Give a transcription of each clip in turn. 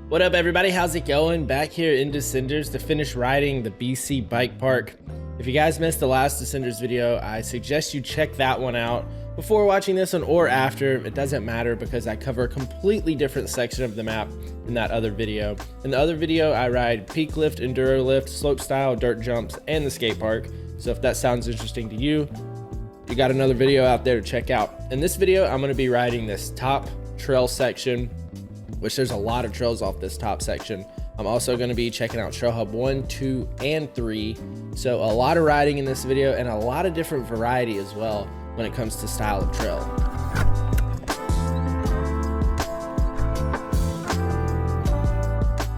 What up everybody, how's it going? Back here in Descenders to finish riding the BC bike park. If you guys missed the last Descenders video, I suggest you check that one out before watching this one or after. It doesn't matter because I cover a completely different section of the map in that other video. In the other video, I ride peak lift, enduro lift, slope style, dirt jumps, and the skate park. So if that sounds interesting to you, you got another video out there to check out. In this video, I'm gonna be riding this top trail section, which there's a lot of trails off this top section. I'm also going to be checking out Trail Hub 1, 2, and 3. So a lot of riding in this video and a lot of different variety as well when it comes to style of trail.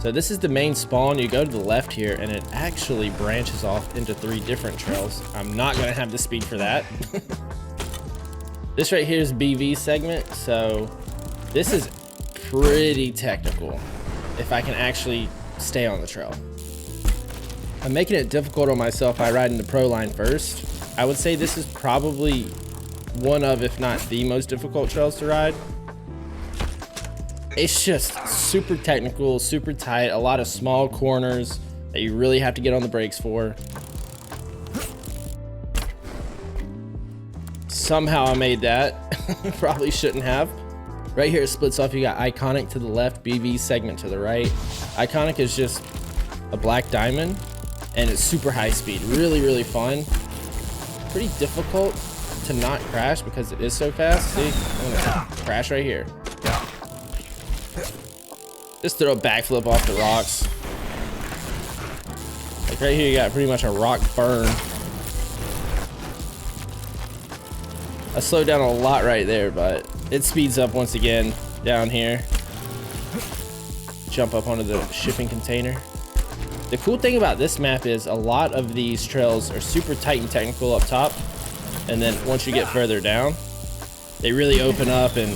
So this is the main spawn. You go to the left here and it actually branches off into 3 different trails. I'm not going to have the speed for that. This right here is BV segment. So this is pretty technical if I can actually stay on the trail. I'm making it difficult on myself by riding the pro line first. I would say this is probably one of, if not the most difficult trails to ride. It's just super technical, super tight, a lot of small corners that you really have to get on the brakes for. Somehow I made that. Probably shouldn't have. Right here it splits off. You got Iconic to the left, BV segment to the right. Iconic is just a black diamond and it's super high speed. Really fun. Pretty difficult to not crash because it is so fast. See, I'm gonna crash right here. Just throw a backflip off the rocks. Like right here you got pretty much a rock burn. I slowed down a lot right there, but it speeds up once again down here. Jump up onto the shipping container. The cool thing about this map is a lot of these trails are super tight and technical up top, and then once you get further down, they really open up and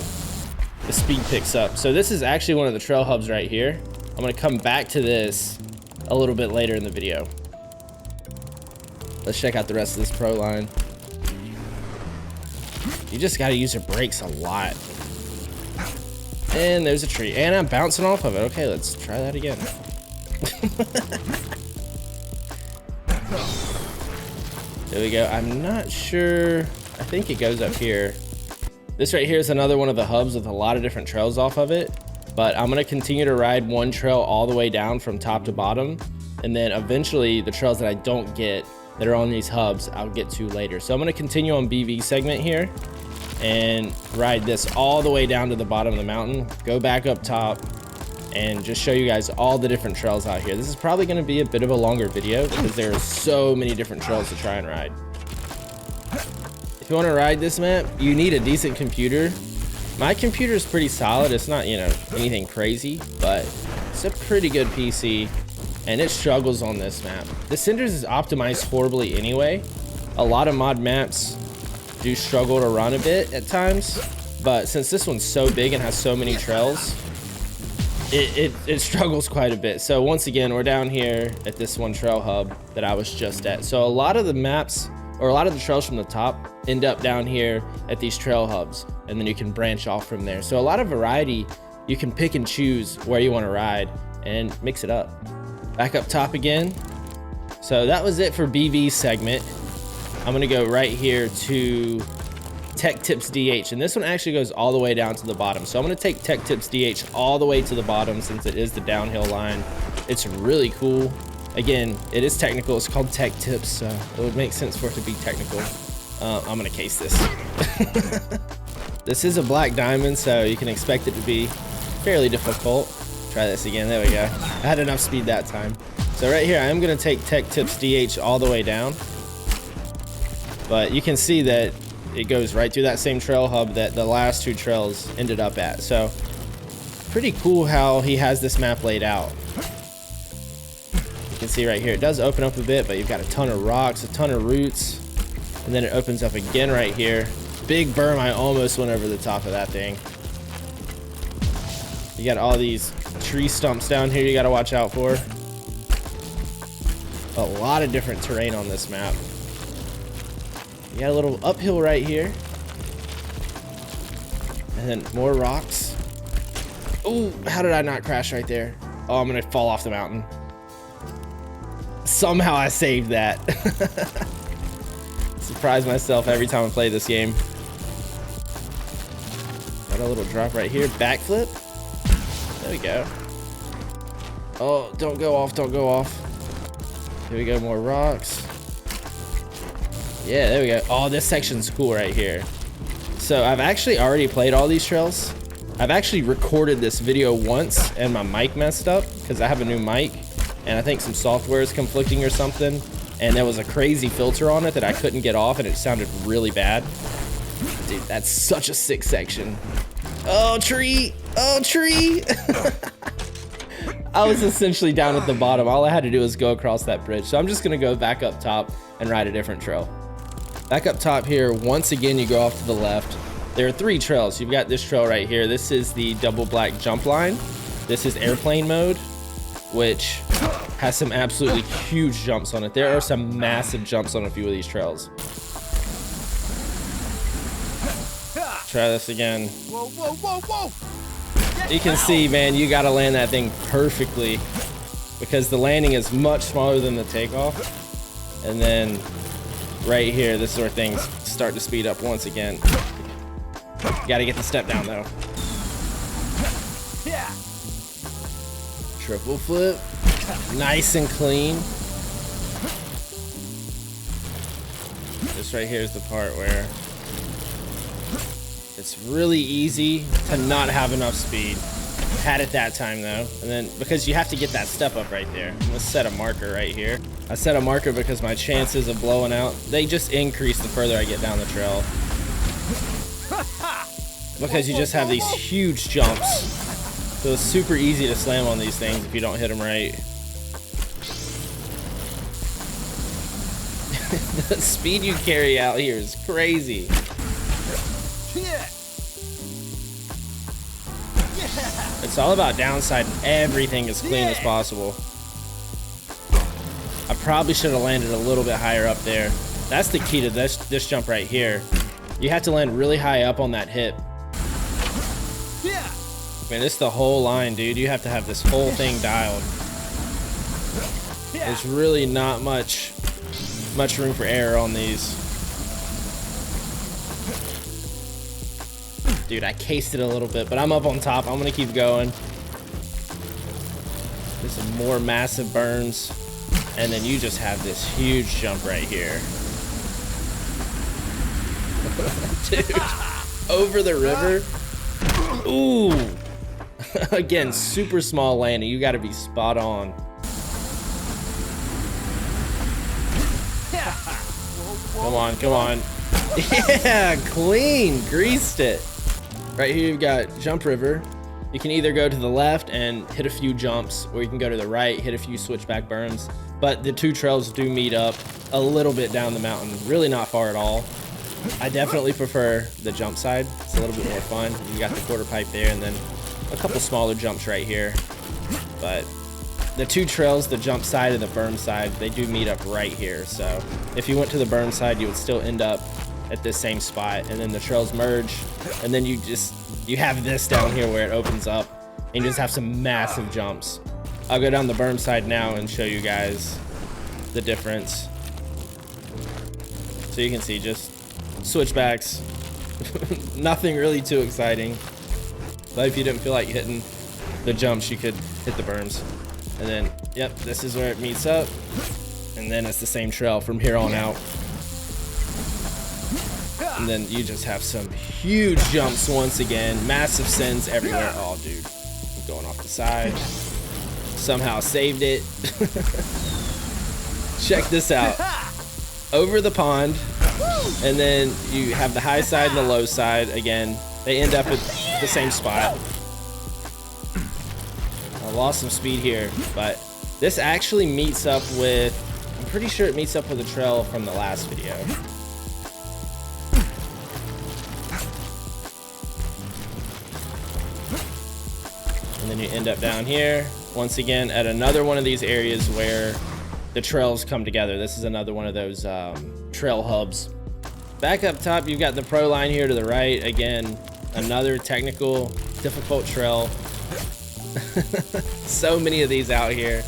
the speed picks up. So this is actually one of the trail hubs right here. I'm gonna come back to this a little bit later in the video. Let's check out the rest of this pro line. You just got to use your brakes a lot. And there's a tree. And I'm bouncing off of it. Okay, let's try that again. There we go. I'm not sure. I think it goes up here. This right here is another one of the hubs with a lot of different trails off of it. But I'm going to continue to ride one trail all the way down from top to bottom. And then eventually the trails that I don't get that are on these hubs, I'll get to later. So I'm going to continue on BV segment here and ride this all the way down to the bottom of the mountain, go back up top, and just show you guys all the different trails out here. This is probably going to be a bit of a longer video because there are so many different trails to try and ride. If you want to ride this map, you need a decent computer. My computer is pretty solid. It's not, you know, anything crazy, but it's a pretty good PC. And it struggles on this map. Descenders is optimized horribly anyway. A lot of mod maps do struggle to run a bit at times, but since this one's so big and has so many trails, it struggles quite a bit. So once again, we're down here at this one trail hub that I was just at. So a lot of the maps, or a lot of the trails from the top, end up down here at these trail hubs, and then you can branch off from there. So a lot of variety. You can pick and choose where you want to ride and mix it up. Back up top again. So that was it for BV segment. I'm gonna go right here to Tech Tips DH, and this one actually goes all the way down to the bottom. So I'm gonna take Tech Tips DH all the way to the bottom since it is the downhill line. It's really cool. Again, it is technical. It's called Tech Tips, so it would make sense for it to be technical. I'm gonna case this. This is a black diamond, so you can expect it to be fairly difficult. Try this again. There we go. I had enough speed that time. So right here, I am going to take Tech Tips DH all the way down. But you can see that it goes right through that same trail hub that the last 2 trails ended up at. So pretty cool how he has this map laid out. You can see right here, it does open up a bit, but you've got a ton of rocks, a ton of roots. And then it opens up again right here. Big berm. I almost went over the top of that thing. You got all these tree stumps down here you got to watch out for. A lot of different terrain on this map. You got a little uphill right here. And then more rocks. Oh, how did I not crash right there? Oh, I'm gonna fall off the mountain. Somehow I saved that. Surprise myself every time I play this game. Got a little drop right here. Backflip. There we go. Oh, don't go off, don't go off. Here we go, more rocks. Yeah, there we go. Oh, this section's cool right here. So I've actually already played all these trails. I've actually recorded this video once and my mic messed up because I have a new mic and I think some software is conflicting or something. And there was a crazy filter on it that I couldn't get off and it sounded really bad. Dude, that's such a sick section. Oh, tree. Oh, tree. I was essentially down at the bottom. All I had to do was go across that bridge. So I'm just gonna go back up top and ride a different trail. Back up top here, once again, you go off to the left. There are 3 trails. You've got this trail right here. This is the double black jump line. This is airplane mode, which has some absolutely huge jumps on it. There are some massive jumps on a few of these trails. Try this again. Whoa, whoa, whoa, whoa! You can see, man, you gotta land that thing perfectly because the landing is much smaller than the takeoff. And then right here, this is where things start to speed up once again. Gotta get the step down though. Triple flip, nice and clean. This right here is the part where it's really easy to not have enough speed. Had it that time though, and then because you have to get that step up right there. I'm gonna set a marker right here. I set a marker because my chances of blowing out, they just increase the further I get down the trail. Because you just have these huge jumps. So it's super easy to slam on these things if you don't hit them right. The speed you carry out here is crazy. It's all about downside and everything as clean as possible. I probably should have landed a little bit higher up there. That's the key to this jump right here. You have to land really high up on that hip. Man, this is the whole line, dude. You have to have this whole thing dialed. There's really not much room for error on these. Dude, I cased it a little bit, but I'm up on top. I'm gonna keep going. There's some more massive burns. And then you just have this huge jump right here. Dude, over the river. Ooh. Again, super small landing. You gotta be spot on. Come on, come on. Yeah, clean, greased it. Right here you've got jump river. You can either go to the left and hit a few jumps, or you can go to the right, hit a few switchback burns. But the 2 trails do meet up a little bit down the mountain, really not far at all. I definitely prefer the jump side. It's a little bit more fun. You got the quarter pipe there and then a couple smaller jumps right here. But the 2 trails, the jump side and the berm side, they do meet up right here. So if you went to the berm side, you would still end up at this same spot, and then the trails merge, and then you have this down here where it opens up and you just have some massive jumps. I'll go down the berm side now and show you guys the difference. So you can see just switchbacks. Nothing really too exciting, but if you didn't feel like hitting the jumps, you could hit the berms. And then, yep, this is where it meets up, and then it's the same trail from here on out. And then you just have some huge jumps once again, massive sends everywhere. Oh, dude, I'm going off the side. Somehow saved it. Check this out. Over the pond, and then you have the high side and the low side. Again, they end up at the same spot. I lost some speed here, but this actually meets up with, I'm pretty sure it meets up with the trail from the last video. And then you end up down here, once again, at another one of these areas where the trails come together. This is another one of those trail hubs. Back up top, you've got the pro line here to the right. Again, another technical, difficult trail. So many of these out here.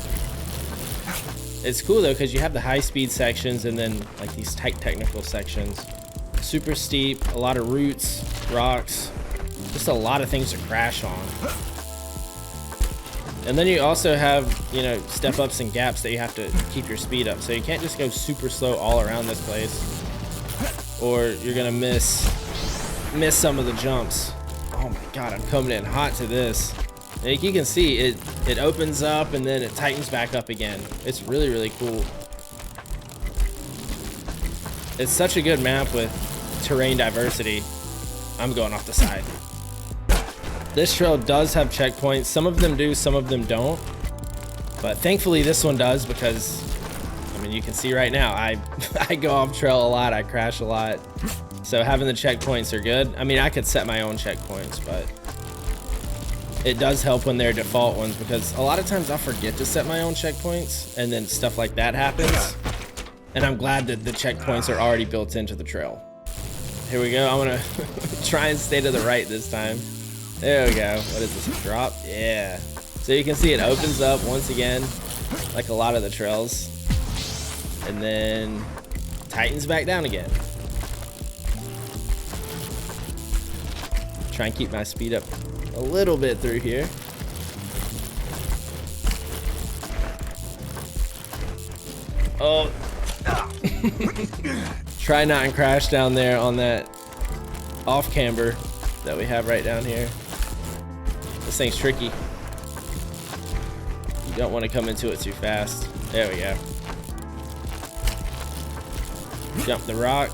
It's cool though, because you have the high speed sections and then like these tight technical sections. Super steep, a lot of roots, rocks, just a lot of things to crash on. And then you also have, you know, step ups and gaps that you have to keep your speed up. So you can't just go super slow all around this place, or you're gonna miss some of the jumps. Oh my God, I'm coming in hot to this. Like you can see, it opens up and then it tightens back up again. It's really, really cool. It's such a good map with terrain diversity. I'm going off the side. This trail does have checkpoints. Some of them do, some of them don't. But thankfully this one does, because I mean, you can see right now, I go off trail a lot, I crash a lot. So having the checkpoints are good. I mean, I could set my own checkpoints, but it does help when they're default ones, because a lot of times I'll forget to set my own checkpoints and then stuff like that happens. And I'm glad that the checkpoints are already built into the trail. Here we go. I'm gonna try and stay to the right this time. There we go. What is this, a drop? Yeah. So you can see it opens up once again, like a lot of the trails, and then tightens back down again. Try and keep my speed up a little bit through here. Oh. Try not and crash down there on that off camber that we have right down here. This thing's tricky. You don't want to come into it too fast. There we go. Jump the rock.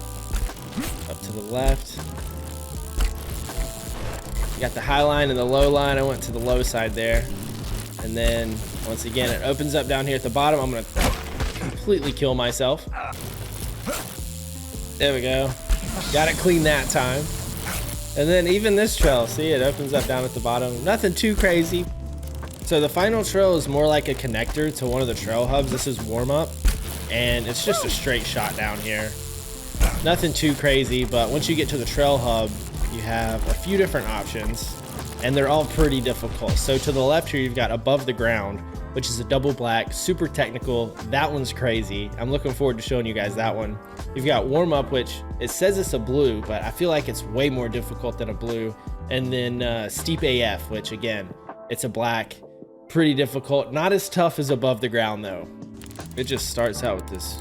Up to the left. You got the high line and the low line. I went to the low side there. And then, once again, it opens up down here at the bottom. I'm going to completely kill myself. There we go. Got it clean that time. And then even this trail, see, it opens up down at the bottom. Nothing too crazy. So the final trail is more like a connector to one of the trail hubs. This is warm up, and it's just a straight shot down here. Nothing too crazy, but once you get to the trail hub, you have a few different options, and they're all pretty difficult. So to the left here, you've got above the ground, which is a double black, super technical. That one's crazy. I'm looking forward to showing you guys that one. You've got warm up, which it says it's a blue, but I feel like it's way more difficult than a blue. And then steep AF, which again, it's a black, pretty difficult. Not as tough as above the ground though. It just starts out with this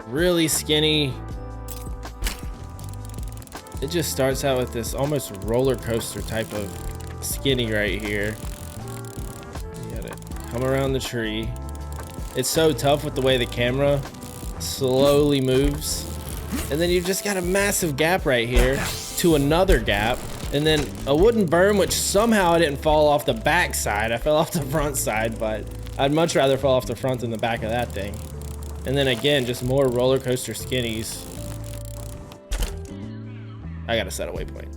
really skinny, it just starts out with this almost roller coaster type of skinny right here. Come around the tree. It's so tough with the way the camera slowly moves. And then you've just got a massive gap right here to another gap. And then a wooden berm, which somehow I didn't fall off the back side. I fell off the front side, but I'd much rather fall off the front than the back of that thing. And then again, just more roller coaster skinnies. I gotta set a waypoint.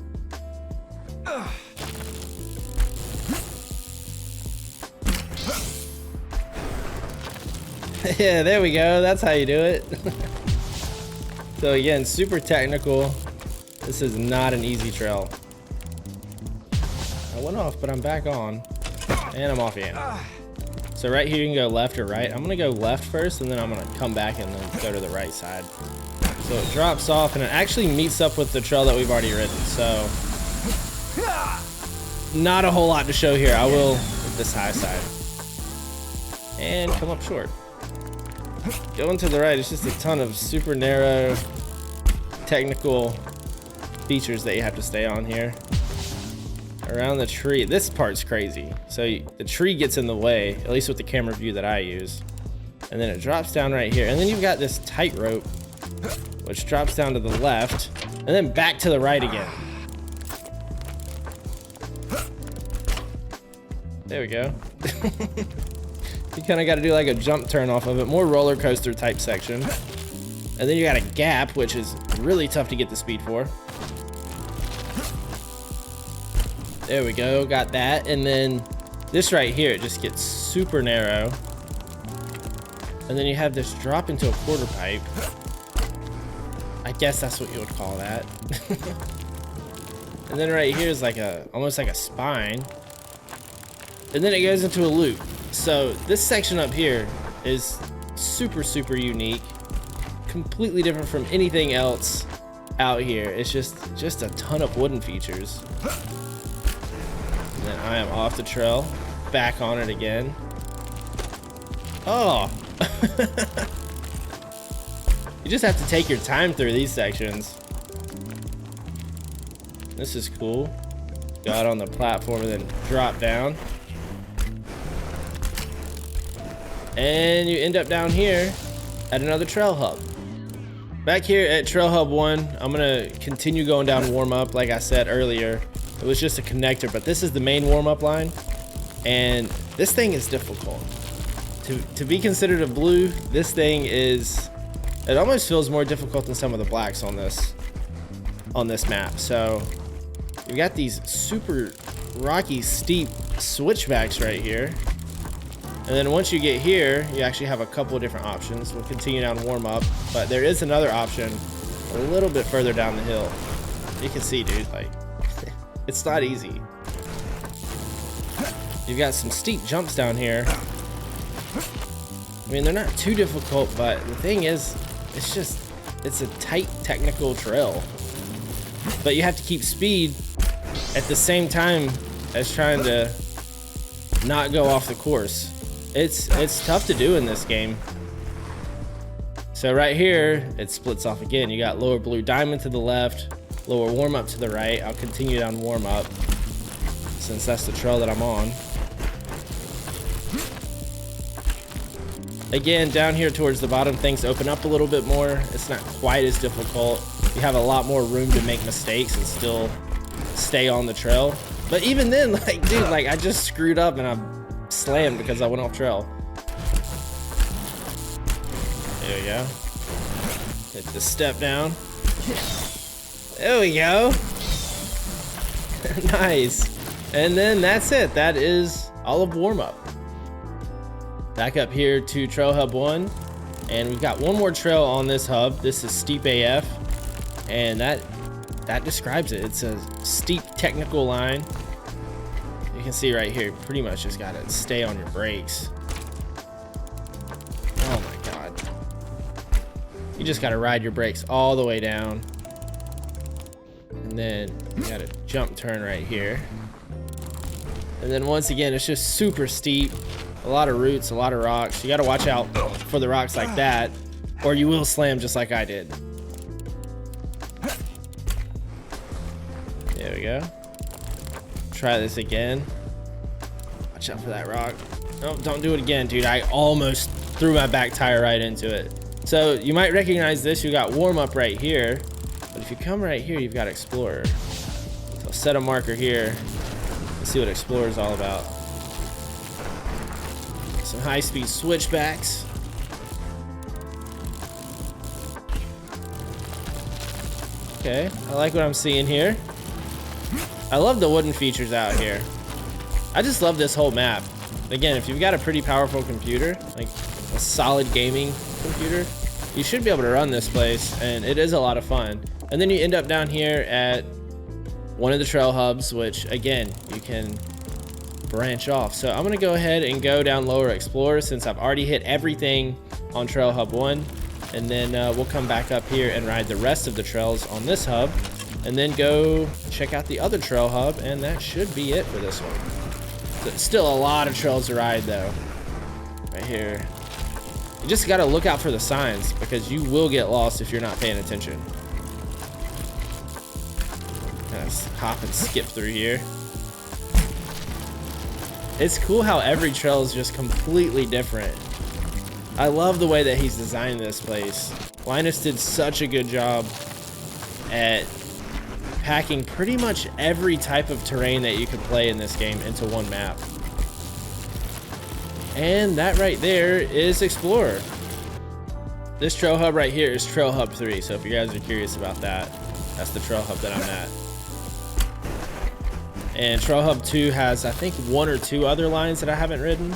Yeah, there we go. That's how you do it. So again, super technical. This is not an easy trail. I went off, but I'm back on. And I'm off again. So right here, you can go left or right. I'm gonna go left first, and then I'm gonna come back and then go to the right side. So it drops off, and it actually meets up with the trail that we've already ridden. So not a whole lot to show here. I will hit this high side. And come up short. Going to the right, it's just a ton of super narrow technical features that you have to stay on here. Around the tree, this part's crazy. So the tree gets in the way, at least with the camera view that I use. And then it drops down right here. And then you've got this tightrope, which drops down to the left, and then back to the right again. There we go. You kind of got to do like a jump turn off of it, more roller coaster type section. And then you got a gap, which is really tough to get the speed for. There we go, got that. And then this right here, it just gets super narrow. And then you have this drop into a quarter pipe. I guess that's what you would call that. And then right here is like almost like a spine. and then it goes into a loop. So this section up here is super, super unique, completely different from anything else out here. It's just a ton of wooden features. And then I am off the trail, back on it again. Oh. You just have to take your time through these sections. This is cool. Got on the platform and then drop down. And you end up down here at another trail hub. Back here at Trail Hub 1, I'm gonna continue going down warm up. Like I said earlier, it was just a connector, but this is the main warm up line. And this thing is difficult. To be considered a blue, this thing is, it almost feels more difficult than some of the blacks on this map. So you've got these super rocky, steep switchbacks right here. And then once you get here, you actually have a couple of different options. We'll continue down warm up, but there is another option a little bit further down the hill. You can see, dude, like, it's not easy. You've got some steep jumps down here. I mean, they're not too difficult, but the thing is, it's a tight technical trail. But you have to keep speed at the same time as trying to not go off the course. It's tough to do in this game. So right here, it splits off again. You got lower blue diamond to the left, lower warm up to the right. I'll continue down warm up since that's the trail that I'm on. Again, down here towards the bottom, things open up a little bit more. It's not quite as difficult. You have a lot more room to make mistakes and still stay on the trail. But even then, like, dude, like, I just screwed up and I slammed because I went off trail. There we go. Hit the step down. There we go. Nice. And then that's it. That is all of warm up. Back up here to Trail Hub 1, and we've got one more trail on this hub. This is Steep AF, and that describes it. It's a steep technical line. You can see right here, you pretty much just gotta stay on your brakes. Oh my God. You just gotta ride your brakes all the way down. And then you got a jump turn right here. And then once again, it's just super steep. A lot of roots, a lot of rocks. You gotta watch out for the rocks like that, or you will slam just like I did. There we go. Try this again. Watch out for that rock. No, don't do it again, dude. I almost threw my back tire right into it. So you might recognize this. You got warm up right here, but if you come right here, you've got Explorer. So I'll set a marker here. Let's see what Explorer is all about. Some high-speed switchbacks. Okay, I like what I'm seeing here. I love the wooden features out here. I just love this whole map. Again, if you've got a pretty powerful computer, like a solid gaming computer, you should be able to run this place, and it is a lot of fun. And then you end up down here at one of the trail hubs, which again, you can branch off. So I'm gonna go ahead and go down Lower Explorer since I've already hit everything on Trail Hub 1, and then we'll come back up here and ride the rest of the trails on this hub, and then go check out the other trail hub, and that should be it for this one. Still a lot of trails to ride though. Right here. You just gotta look out for the signs because you will get lost if you're not paying attention. Let's hop and skip through here. It's cool how every trail is just completely different. I love the way that he's designed this place. Linus did such a good job at packing pretty much every type of terrain that you could play in this game into one map. And that right there is Explorer. This trail hub right here is Trail Hub 3, so if you guys are curious about that, that's the trail hub that I'm at. And Trail Hub 2 has, I think, one or two other lines that I haven't ridden.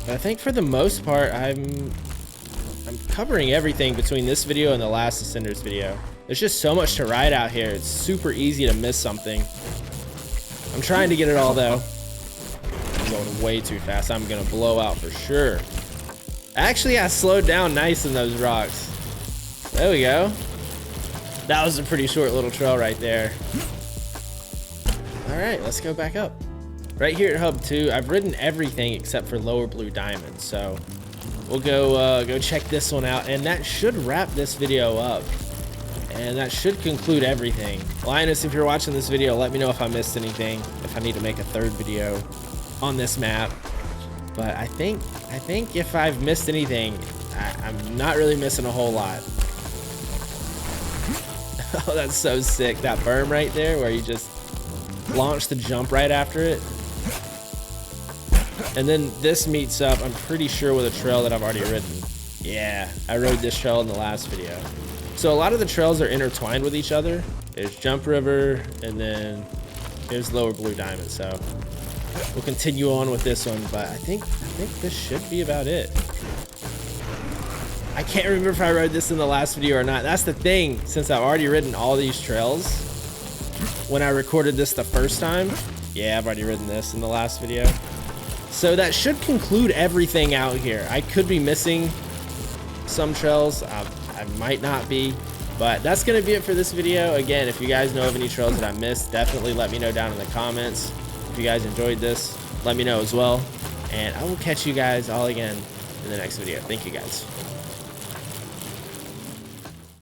But I think for the most part, I'm covering everything between this video and the last Ascenders video. There's just so much to ride out here. It's super easy to miss something. I'm trying to get it all though. way too fast. I'm gonna blow out for sure. Actually, I slowed down nice in those rocks. There we go. That was a pretty short little trail right there. All right, let's go back up. Right here at Hub 2, I've ridden everything except for Lower Blue Diamond. So we'll go check this one out, and that should wrap this video up. And that should conclude everything. Linus, if you're watching this video, let me know if I missed anything, if I need to make a third video on this map. But I think if I've missed anything, I'm not really missing a whole lot. Oh, that's so sick. That berm right there where you just launch the jump right after it. And then this meets up, I'm pretty sure, with a trail that I've already ridden. Yeah, I rode this trail in the last video. So a lot of the trails are intertwined with each other. There's Jump River, and then here's Lower Blue Diamond. So we'll continue on with this one, but I think this should be about it. I can't remember if I rode this in the last video or not. That's the thing, since I've already ridden all these trails. When I recorded this the first time, yeah, I've already ridden this in the last video. So that should conclude everything out here. I could be missing some trails. I might not be, but that's gonna be it for this video. Again, if you guys know of any trails that I missed, definitely let me know down in the comments. If you guys enjoyed this, let me know as well. And I will catch you guys all again in the next video. Thank you guys.